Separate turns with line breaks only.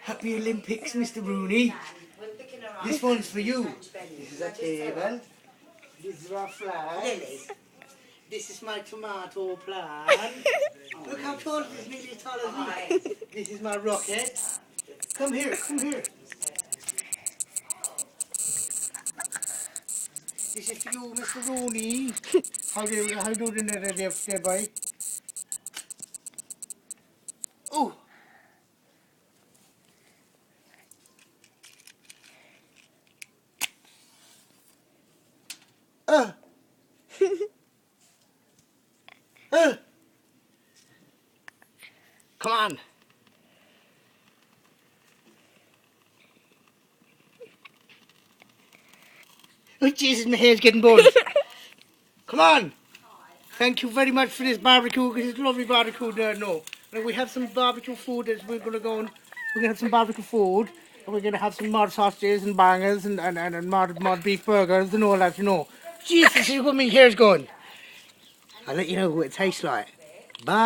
Happy Olympics, Mr. Rooney. This one's for you. This is a table. This is our flag. This is my tomato plant. Look how tall it is, nearly as tall as me. This is my rocket. Come here, come here. This is for you, Mr. Rooney. How do you there, boy? Oh. Come on. Oh Jesus, my hair's getting bald. Come on. Thank you very much for this barbecue. This is lovely barbecue there. No. Now we have some barbecue food that we're gonna go and we're gonna have some barbecue food and we're gonna have some mod sausages and bangers and mod beef burgers and all that, you know. Jesus, see what my hair's going. I'll let you know what it tastes like. Bye.